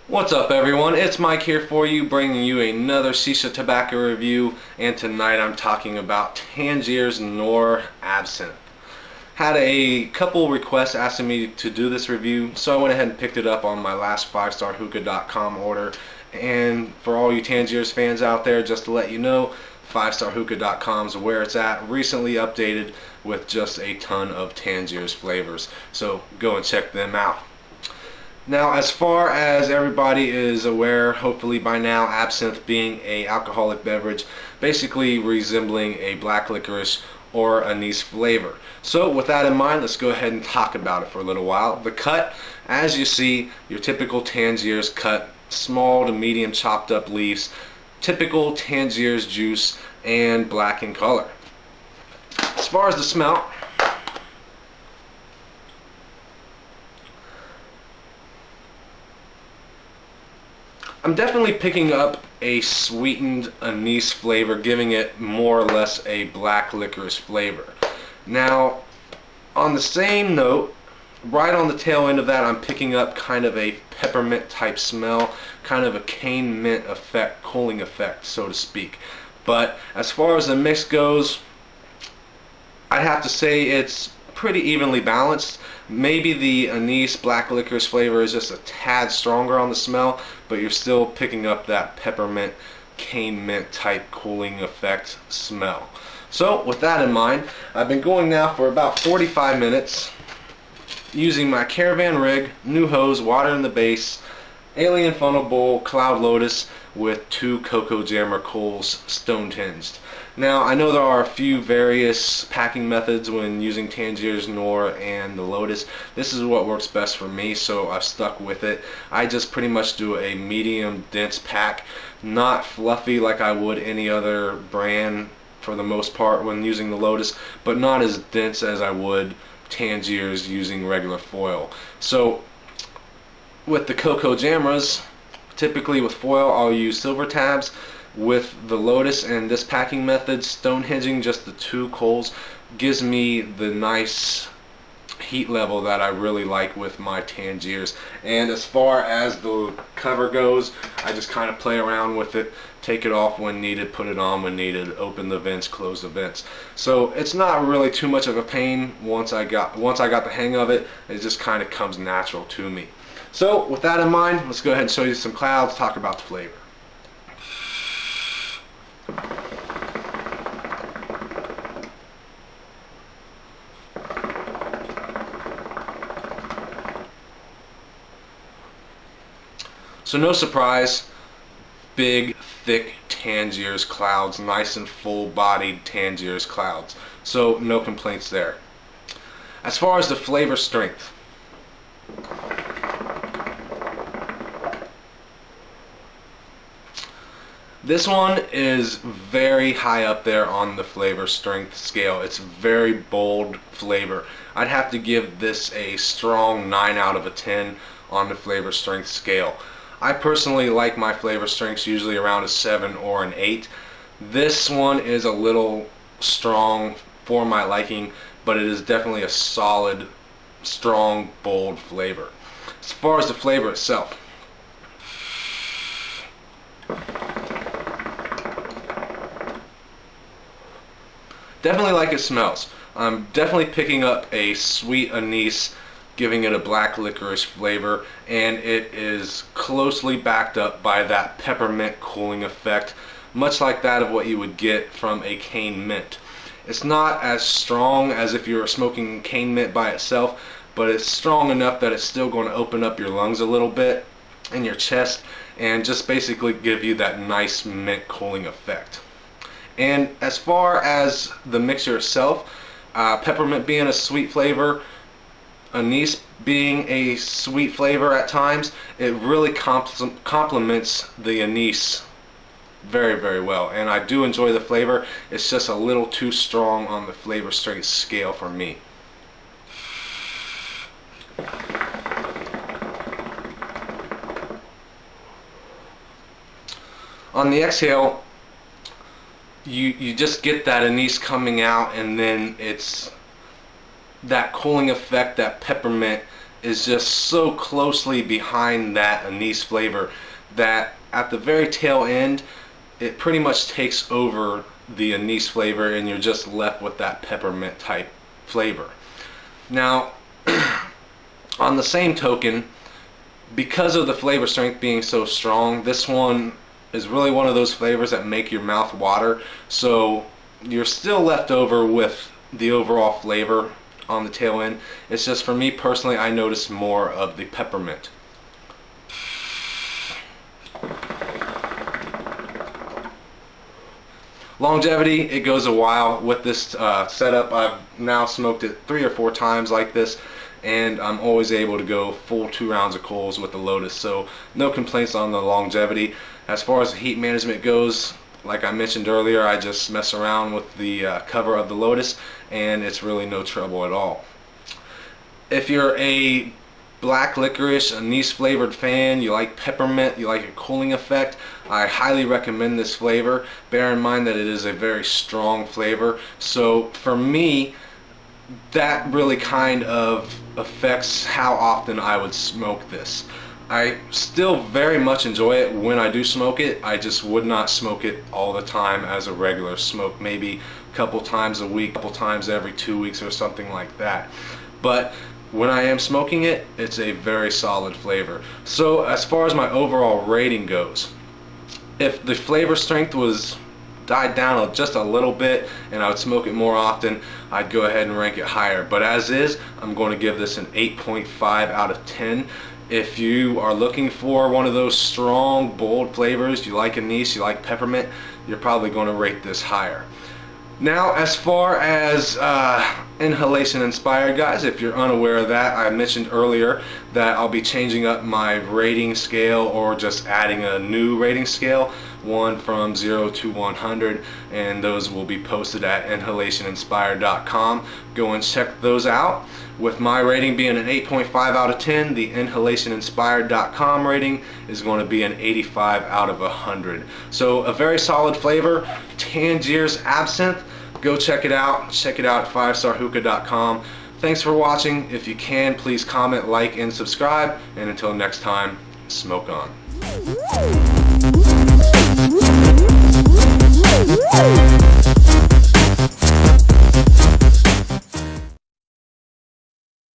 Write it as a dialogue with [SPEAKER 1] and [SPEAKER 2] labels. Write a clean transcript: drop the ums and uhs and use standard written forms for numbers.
[SPEAKER 1] What's up everyone, it's Mike here for you, bringing you another Shisha tobacco review, and tonight I'm talking about Tangiers Noir Absinthe. Had a couple requests asking me to do this review, so I went ahead and picked it up on my last 5-star Hookah.com order. And for all you Tangiers fans out there, just to let you know, 5-star Hookah.com is where it's at, recently updated with just a ton of Tangiers flavors, so go and check them out. Now, as far as everybody is aware, hopefully by now, absinthe being an alcoholic beverage, basically resembling a black licorice or anise flavor. So with that in mind, let's go ahead and talk about it for a little while. The cut, as you see, your typical Tangiers cut, small to medium chopped up leaves, typical Tangiers juice, and black in color. As far as the smell, I'm definitely picking up a sweetened anise flavor, giving it more or less a black licorice flavor. Now, on the same note, right on the tail end of that, I'm picking up kind of a peppermint type smell, kind of a cane mint effect, cooling effect, so to speak. But as far as the mix goes, I'd have to say it's pretty evenly balanced. Maybe the anise black licorice flavor is just a tad stronger on the smell, but you're still picking up that peppermint cane mint type cooling effect smell. So with that in mind, I've been going now for about 45 minutes using my caravan rig, new hose, water in the base, alien funnel bowl, cloud lotus with 2 cocoa jammer coals, stone tinged. Now, I know there are a few various packing methods when using Tangiers Noir and the Lotus. This is what works best for me, so I've stuck with it. I just pretty much do a medium dense pack, not fluffy like I would any other brand for the most part when using the Lotus, but not as dense as I would Tangiers using regular foil. So with the cocoa jammers, typically with foil I'll use silver tabs. With the Lotus and this packing method, stonehinging just the 2 coals gives me the nice heat level that I really like with my Tangiers. And as far as the cover goes, I just kind of play around with it, take it off when needed, put it on when needed, open the vents, close the vents. So it's not really too much of a pain once I got the hang of it. It just kind of comes natural to me. So with that in mind, let's go ahead and show you some clouds, talk about the flavor. So no surprise, big, thick Tangiers clouds, nice and full-bodied Tangiers clouds. So no complaints there. As far as the flavor strength, this one is very high up there on the flavor strength scale. It's very bold flavor. I'd have to give this a strong 9 out of a 10 on the flavor strength scale. I personally like my flavor strengths usually around a 7 or an 8. This one is a little strong for my liking, but it is definitely a solid, strong, bold flavor. As far as the flavor itself, definitely like it smells. I'm definitely picking up a sweet anise, giving it a black licorice flavor, and it is closely backed up by that peppermint cooling effect, much like that of what you would get from a cane mint. It's not as strong as if you were smoking cane mint by itself, but it's strong enough that it's still going to open up your lungs a little bit in your chest and just basically give you that nice mint cooling effect. And as far as the mixture itself, peppermint being a sweet flavor, anise being a sweet flavor at times, it really complements the anise very, very well. And I do enjoy the flavor. It's just a little too strong on the flavor strength scale for me. On the exhale, you just get that anise coming out, and then it's that cooling effect, that peppermint is just so closely behind that anise flavor that at the very tail end it pretty much takes over the anise flavor and you're just left with that peppermint type flavor. Now on the same token, because of the flavor strength being so strong, this one is really one of those flavors that make your mouth water, so you're still left over with the overall flavor on the tail end. It's just, for me personally, I notice more of the peppermint. Longevity, it goes a while with this setup. I've now smoked it 3 or 4 times like this, and I'm always able to go full 2 rounds of coals with the Lotus, so no complaints on the longevity. As far as the heat management goes, like I mentioned earlier, I just mess around with the cover of the Lotus and it's really no trouble at all. If you're a black licorice, anise flavored fan, you like peppermint, you like a cooling effect, I highly recommend this flavor. Bear in mind that it is a very strong flavor, so for me that really kind of affects how often I would smoke this. I still very much enjoy it when I do smoke it. I just would not smoke it all the time as a regular smoke. Maybe a couple times a week, a couple times every 2 weeks or something like that. But when I am smoking it, it's a very solid flavor. So as far as my overall rating goes, if the flavor strength was died down just a little bit and I would smoke it more often, I'd go ahead and rank it higher. But as is, I'm going to give this an 8.5 out of 10. If you are looking for one of those strong, bold flavors, you like anise, you like peppermint, you're probably going to rate this higher. Now, as far as inhalation inspired, guys, if you're unaware of that, I mentioned earlier that I'll be changing up my rating scale or just adding a new rating scale, one from 0 to 100, and those will be posted at inhalationinspired.com. Go and check those out. With my rating being an 8.5 out of 10, the inhalationinspired.com rating is going to be an 85 out of 100. So a very solid flavor, Tangiers Absinthe. Go check it out. Check it out at 5starhookah.com. Thanks for watching. If you can, please comment, like, and subscribe. And until next time, smoke on.